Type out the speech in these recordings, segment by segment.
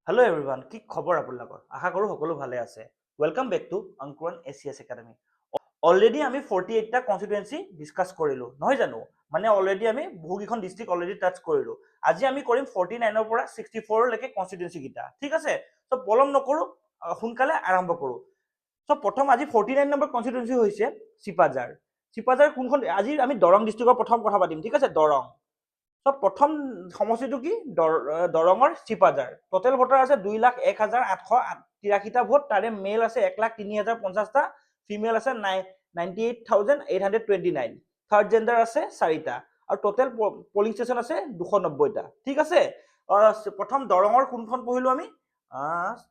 Hello' everyone, কি খবৰ আপোনালোকৰ? আশা কৰোঁ সকলো ভালে আছে। Welcome back to Ankuran ACS academy. Already আমি 48টা কনষ্টিটুৱেঞ্চি ডিছকাছ কৰিলোঁ, নহয় জানো? মানে অলৰেডি আমি বহুকেইখন ডিষ্ট্ৰিক্ট অলৰেডি টাচ কৰিলোঁ। আজি আমি কৰিম 49ৰ পৰা 64লৈকে কনষ্টিটুৱেঞ্চিকেইটা, ঠিক আছে? চ' পলম নকৰোঁ, সোনকালে আৰম্ভ কৰোঁ। চ' প্ৰথম আজি 49 নম্বৰ কনষ্টিটুৱেঞ্চি হৈছে চিপাঝাৰ। চিপাঝাৰ কোনখন? আজি আমি দৰং ডিষ্ট্ৰিক্টৰ প্ৰথম কথা পাতিম, ঠিক আছে? দৰং। চ' প্ৰথম সমষ্টিটো কি? দৰঙৰ চিপাঝাৰ। টোটেল ভোটাৰ আছে 2,01,883টা ভোট। তাৰে মেল আছে 1,03,050টা, ফিমেল আছে 98,829। থাৰ্ড জেণ্ডাৰ আছে 4টা আৰু টোটেল পলিং ষ্টেচন আছে 290টা, ঠিক আছে? প্ৰথম দৰঙৰ কোনখন পঢ়িলো আমি?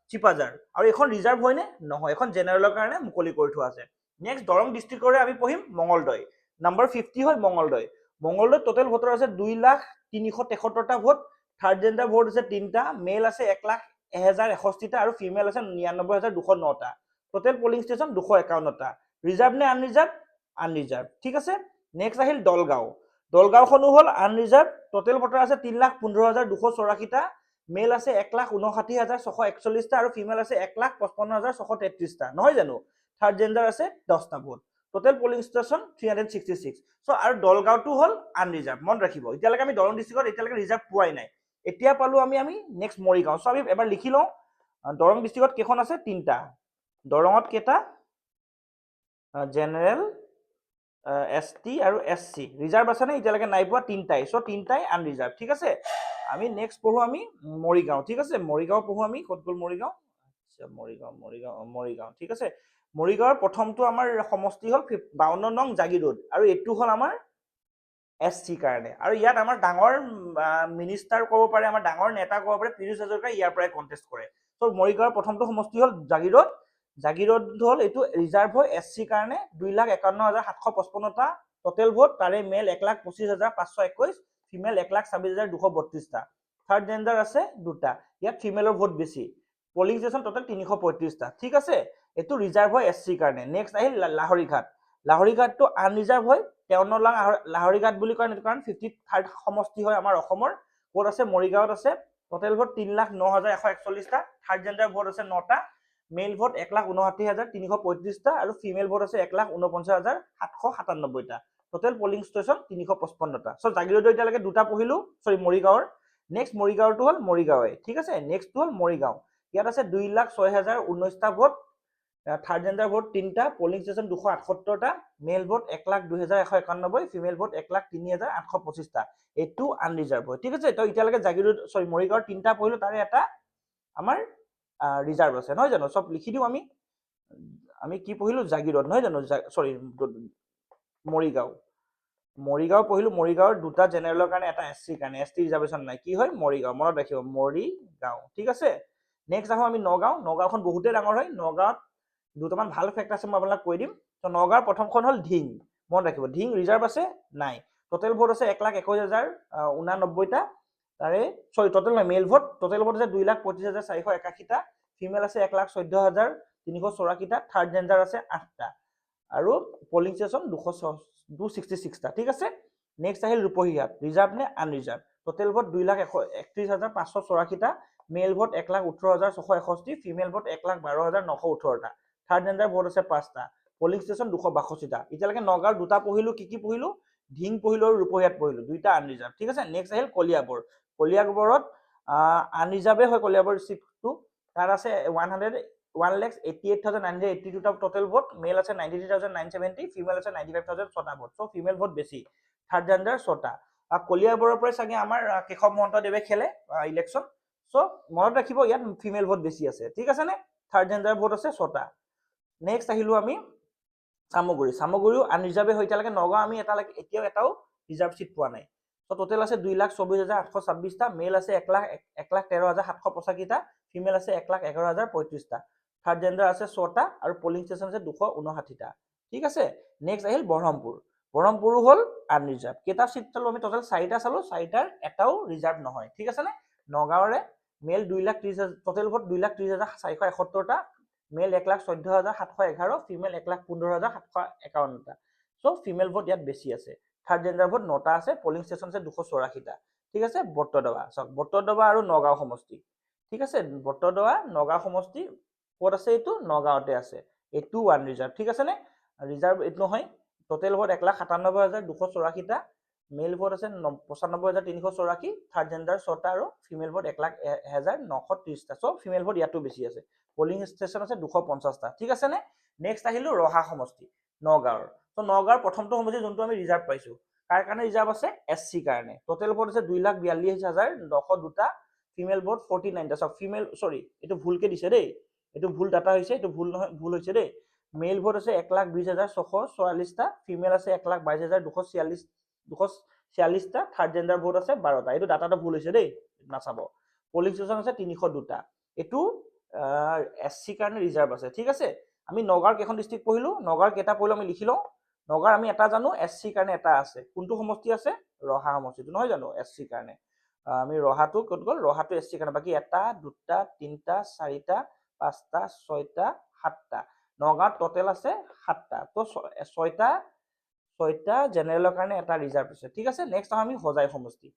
চিপাঝাৰ। আৰু এইখন ৰিজাৰ্ভ হয়নে? নহয়, এখন জেনেৰেলৰ কাৰণে মুকলি কৰি থোৱা আছে। নেক্সট দৰং ডিষ্ট্ৰিক্টৰে আমি পঢ়িম মঙলদৈ। নাম্বাৰ 50 হয় মঙলদৈ। মঙলদৈত টোটেল ভোটাৰ আছে 2,03,73টা ভোট। থাৰ্ড জেণ্ডাৰ ভোট আছে 3টা, মেল আছে 1,01,061টা আৰু ফিমেল আছে 99,209টা। টোটেল পলিং ষ্টেচন 251টা। ৰিজাৰ্ভ নে আনৰিজাৰ্ভ? আনৰিজাৰ্ভ, ঠিক আছে? নেক্সট আহিল দলগাঁও। দলগাঁওখনো হ'ল আনৰিজাৰ্ভ। টোটেল ভোটাৰ আছে 3,15,284টা, মেল আছে 1,59,641টা আৰু ফিমেল আছে 1,55,633টা, নহয় জানো? থাৰ্ড জেণ্ডাৰ আছে 10টা ভোট। Total polling station 366। চ' আৰু দলগাঁওটো হ'ল আনৰিজাৰ্ভ, মনত ৰাখিব। এতিয়ালৈকে আমি দৰং ডিষ্ট্ৰিক্টত এতিয়ালৈকে ৰিজাৰ্ভ পোৱাই নাই। এতিয়া পালো আমি নেক্সট মৰিগাঁও। চ' আমি এবাৰ লিখি লওঁ, দৰং ডিষ্ট্ৰিক্টত কেইখন আছে? 3টা। দৰঙত কেইটা? জেনেৰেল, ST আৰু SC। ৰিজাৰ্ভ আছে নে? এতিয়ালৈকে নাই পোৱা, 3টাই। চ' 3টাই আনৰিজাৰ্ভ, ঠিক আছে? আমি নেক্সট পঢ়ো আমি মৰিগাঁও, ঠিক আছে? মৰিগাঁও পঢ়ো আমি। ক'ত গ'ল মৰিগাঁও? মৰিগাঁও, ঠিক আছে? মৰিগাঁৱৰ প্ৰথমটো আমাৰ সমষ্টি হ'ল 52 নং জাগিৰোড আৰু এইটো হ'ল আমাৰ SC কাৰণে। আৰু ইয়াত আমাৰ ডাঙৰ মিনিষ্টাৰ ক'ব পাৰে, আমাৰ ডাঙৰ নেতা ক'ব পাৰে, পীযুষ হাজৰিকাই ইয়াৰ পৰাই কণ্টেষ্ট কৰে। চ' মৰিগাঁৱৰ প্ৰথমটো সমষ্টি হ'ল জাগিৰোড। জাগিৰোড হ'ল এইটো ৰিজাৰ্ভ হয় SC কাৰণে। 2,51,755টা টোটেল ভোট। তাৰে মেল 1,25,521, ফিমেল 1,26,232টা। থাৰ্ড জেণ্ডাৰ আছে 2টা। ইয়াত ফিমেলৰ ভোট বেছি। পলিং ষ্টেচন টোটেল 335টা, ঠিক আছে? এইটো ৰিজাৰ্ভ হয় SC কাৰণে। নেক্সট আহিল লাহৰীঘাট। লাহৰীঘাটটো আনৰিজাৰ্ভ হয়। 53 নং লাহৰীঘাট বুলি কয় কাৰণ 53rd সমষ্টি হয় আমাৰ অসমৰ। ক'ত আছে? মৰিগাঁৱত আছে। টোটেল ভোট 3,09,141টা। থাৰ্ড জেণ্ডাৰ ভোট আছে 9টা। মেল ভোট 1,59,335টা আৰু ফিমেল ভোট আছে 1,49,797টা। টোটেল পলিং ষ্টেচন 355টা। চ' জাগিৰোডৰ এতিয়ালৈকে 2টা পঢ়িলো, চৰি মৰিগাঁৱৰ। নেক্সট মৰিগাঁৱটো হ'ল মৰিগাঁৱে, ঠিক আছে? নেক্সটটো হ'ল মৰিগাঁও। ইয়াত আছে 2,06,019টা ভোট। থাৰ্ড জেণ্ডাৰ ভোট 3টা, পলিং ষ্টেচন 278টা, মেল ভোট 1,02,191, ফিমেল ভোট 1,03,825টা। এইটো আনৰিজাৰ্ভ হয়, ঠিক আছে? তো এতিয়ালৈকে জাগিৰোড, চৰি মৰিগাঁৱৰ 3টা পঢ়িলো, তাৰে এটা আমাৰ ৰিজাৰ্ভ আছে, নহয় জানো? চব লিখি দিওঁ আমি। আমি কি পঢ়িলো? জাগিৰোড, নহয় জানো? চৰি মৰিগাঁও। মৰিগাঁও পঢ়িলো। মৰিগাঁৱৰ 2টা জেনেৰেলৰ কাৰণে, এটা SC কাৰণে। ST ৰিজাৰ্ভেশ্যন নাই। কি হয়? মৰিগাঁও, মনত ৰাখিব, মৰিগাঁও, ঠিক আছে? নেক্সট আহো আমি নগাঁও। নগাঁওখন বহুতেই ডাঙৰ হয়। নগাঁৱত দুটামান ভাল ফেক্ট আছে, মই আপোনাক কৈ দিম। তো নগাঁৱৰ প্ৰথমখন হ'ল ঢিং, মনত ৰাখিব। ঢিং ৰিজাৰ্ভ আছে? নাই। টোটেল ভোট আছে 1,21,089টা। তাৰে চৰি টোটেল নাই, মেল ভোট। টোটেল ভোট আছে 2,25,481টা। ফিমেল আছে 1,14,384টা। থাৰ্ড জেণ্ডাৰ আছে 8টা আৰু পলিং ষ্টেচন 266টা, ঠিক আছে? নেক্সট আহিল ৰূপহীহাট। ৰিজাৰ্ভ নে আনৰিজাৰ্ভ? টোটেল ভোট 2,31,584টা। মেল ভোট 1,18,661, ফিমেল ভোট 1,12,918টা। থাৰ্ড জেণ্ডাৰ ভোট আছে 5টা। পলিং ষ্টেচন 262টা। এতিয়ালৈকে নগাঁৱৰ 2টা পঢ়িলো। কি কি পঢ়িলো? ঢিং পঢ়িলো আৰু ৰূপহীহাট পঢ়িলো। 2টা আনৰিজাৰ্ভ, ঠিক আছে? নেক্সট আহিল কলিয়াবৰ। কলিয়াবৰত আনৰিজাৰ্ভে হয় কলিয়াবৰ চিটটো। তাত আছে 1,88,982টা টোটেল ভোট। মেল আছে 93,970, ফিমেল আছে 95,006টা ভোট। চ' ফিমেল ভোট বেছি। থাৰ্ড জেণ্ডাৰ 6টা। কলিয়াবৰৰ পৰাই চাগে আমাৰ কেশৱ মহন্তদেৱে খেলে ইলেকশ্যন। চ' মনত ৰাখিব, ইয়াত ফিমেল ভোট বেছি আছে, ঠিক আছে নে? থাৰ্ড জেণ্ডাৰ ভোট আছে 6টা। নেক্সট আহিলো আমি চামগুৰি। চামগুৰিও আনৰিজাৰ্ভে হয় এতিয়ালৈকে। নগাঁও আমি এতিয়াও এটাও ৰিজাৰ্ভ চিট পোৱা নাই। চ' টোটেল আছে 2,24,826টা। মেল আছে 1,13,785টা। ফিমেল আছে 1,11,035টা। থাৰ্ড জেণ্ডাৰ আছে 6টা আৰু পলিং ষ্টেচন আছে 259টা, ঠিক আছে? নেক্সট আহিল বৰহমপুৰ। বৰহমপুৰো হ'ল আনৰিজাৰ্ভ। কেইটা চিট চালো আমি? টোটেল 4টা চালো। 4টাৰ এটাও ৰিজাৰ্ভ নহয়, ঠিক আছে নে? নগাঁৱৰে মেল 2,30,000, টোটেল ভোট 2,30,471টা। মেল 1,14,711, ফিমেল 1,15,751টা। চ' ফিমেল ভোট ইয়াত বেছি আছে। থাৰ্ড জেণ্ডাৰ ভোট 9টা আছে। পলিং ষ্টেচন আছে 284টা, ঠিক আছে? বটদ্ৰৱা চাওক, বটদ্ৰৱা আৰু নগাঁও সমষ্টি। ঠিক আছে, বটদ্ৰৱা নগাঁও সমষ্টি ক'ত আছে? এইটো নগাঁৱতে আছে। এইটো ওৱান ৰিজাৰ্ভ। ঠিক আছে নে? ৰিজাৰ্ভ এইটো নহয়। টোটেল ভোট 1,97,284টা, মেল ভোট আছে 95,384, থাৰ্ড জেণ্ডাৰ 6টা আৰু ফিমেল ভোট 1,01,930টা। চ' ফিমেল ভোট ইয়াতো বেছি আছে। পলিং ষ্টেচন আছে 250টা। ঠিক আছে নে? নেক্সট আহিলো ৰহা সমষ্টি নগাঁৱৰ। ত' নগাঁৱৰ প্ৰথমটো সমষ্টি যোনটো আমি ৰিজাৰ্ভ পাইছো, কাৰ কাৰণে ৰিজাৰ্ভ আছে? SC কাৰণে। টোটেল ভোট আছে 2,42,902টা, ফিমেল ভোট 49টা। চব ফিমেল, সৰি এইটো ভুলকে দিছে দেই, এইটো ভুল ডাটা হৈছে, এইটো ভুল নহয়, ভুল হৈছে দেই। মেল ভোট আছে 1,20,644টা, ফিমেল আছে 1,22,246টা, থাৰ্ড জেণ্ডাৰ ভোট আছে 12টা। এইটো ডাটাটো ভুল হৈছে দেই, নাচাব। পলিং ষ্টেচন আছে 302টা। এইটো SC কাৰণে ৰিজাৰ্ভ আছে। ঠিক আছে, আমি নগাঁৱৰ কেইখন ডিষ্ট্ৰিক্ট পঢ়িলো, নগাঁৱৰ কেইটা পঢ়িলো আমি লিখি লওঁ। নগাঁৱৰ আমি এটা জানো, SC কাৰণে এটা আছে। কোনটো সমষ্টি আছে? ৰহা সমষ্টিটো নহয় জানো, SC কাৰণে। আমি ৰহাটো ক'ত গ'ল? ৰহাটো SC কাৰণে। বাকী 1, 2, 3, 4, 5, 6, 7টা। নগাঁৱত টোটেল আছে 7টা। তো 6টা জেনেৰেলৰ কাৰণে এটা ৰিজাৰ্ভ আছে। ঠিক আছে, নেক্সট আমি হোজাই সমষ্টি।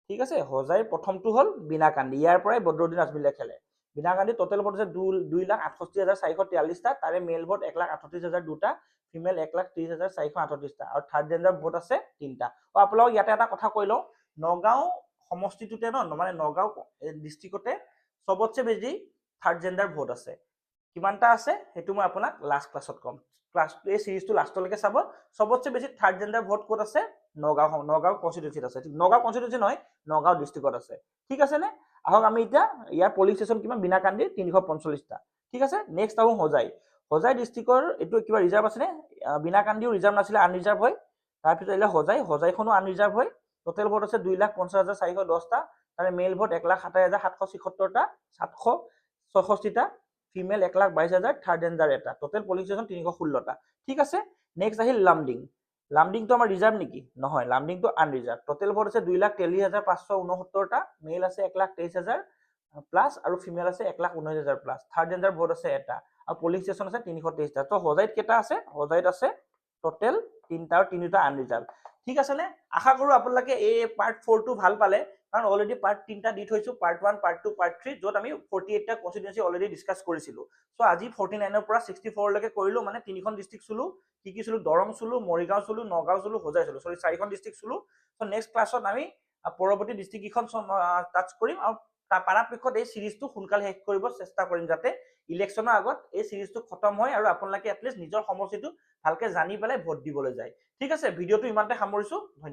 ঠিক আছে, হোজাইৰ প্ৰথমটো হ'ল বিনাকান্দি। ইয়াৰ পৰাই বদৰুদ্দিন আজমলে খেলে। বিনাকান্দি টোটেল ভোট আছে 2,68,443টা, তাৰে মেল ভোট 1,38,002টা, ফিমেল 1,30,438টা, আৰু থাৰ্ড জেণ্ডাৰ ভোট আছে 3টা। আপোনালোকক ইয়াতে এটা কথা কৈ লওঁ, নগাঁও সমষ্টিটোতে মানে নগাঁও ডিষ্ট্ৰিক্টতে চবতছে বেছি থাৰ্ড জেণ্ডাৰ ভোট আছে। কিমানটা আছে সেইটো মই আপোনাক লাষ্ট ক্লাছত ক'ম। এই সিৰিজটো লাষ্টলৈকে চাব। চবতছে বেছি থাৰ্ড জেণ্ডাৰ ভোট ক'ত আছে? নগাঁও কনষ্টিটিউঞ্চিত আছে। নগাঁও কনষ্টিটিউঞ্চি নহয়, নগাঁও ডিষ্ট্ৰিক্টত আছে। ঠিক আছে নে? আহক আমি এতিয়া ইয়াৰ পলিং ষ্টেচন কিমান? বিনাকান্দি 345টা। ঠিক আছে, নেক্সট আহোঁ হোজাই। হোজাই ডিষ্ট্ৰিক্টৰ এইটো কিবা ৰিজাৰ্ভ আছেনে? বিনাকান্দিও ৰিজাৰ্ভ নাছিলে, আনৰিজাৰ্ভ হয়। তাৰপিছত আহিলে হোজাইখনো আনৰিজাৰ্ভ হয়। টোটেল ভোট আছে 2,50,410টা, তাৰে মেল ভোট 1,27,776টা, 766টা, ফিমেল 1,22,000, থাৰ্ড জেণ্ডাৰ এটা। টোটেল পলিং ষ্টেচন 316টা। ঠিক আছে, নেক্সট আহিল লামডিং। লামডিংটো আমাৰ ৰিজাৰ্ভ নেকি? নহয়, লামডিংটো আনৰিজাৰ্ভ। টোটেল ভোট আছে 2,43,569টা, মেল আছে 1,23,000 প্লাছ আৰু ফিমেল আছে 1,19,000 প্লাছ। থাৰ্ড জেণ্ডাৰ ভোট আছে এটা, আৰু পলিং ষ্টেচন আছে 323টা। তো হোজাইত কেইটা আছে? হোজাইত আছে টোটেল 3টা আৰু 3টা আনৰিজাৰ্ভ। ঠিক আছে নে? আশা কৰো আপোনালোকে এই পাৰ্ট 4টো ভাল পালে, কাৰণ অলৰেডি পাৰ্ট 3টা দি থৈছো, পাৰ্ট 1, পাৰ্ট 2, পাৰ্ট 3, য'ত আমি 48টা কনষ্টিটিউৱেন্সি অলৰেডি ডিছকাছ কৰিছিলো। চ' আজি 49ৰ পৰা 64লৈকে কৰিলো, মানে 3খন ডিষ্ট্ৰিক্ট চুলো। কি চুলো? দৰং চুলো, মৰিগাঁও চুলো, নগাঁও চুলো, হোজাই চুলো। সৰি 4খন ডিষ্ট্ৰিক্ট চুলো। চ' নেক্সট ক্লাছত আমি পৰৱৰ্তী ডিষ্ট্ৰিক্ট কেইখন টাচ কৰিম, আৰু পৰাপক্ষত এই সিৰিজটো সোনকালে শেষ কৰিব চেষ্টা কৰিম, যাতে ইলেকশ্যনৰ আগত এই সিৰিজটো খতম হয় আৰু আপোনালোকে এটলিষ্ট নিজৰ সমষ্টিটো ভালকে জানি পেলাই ভোট দিবলৈ যায়। ঠিক আছে, ভিডিঅ'টো ইমানতে সামৰিছো। ধন্যবাদ।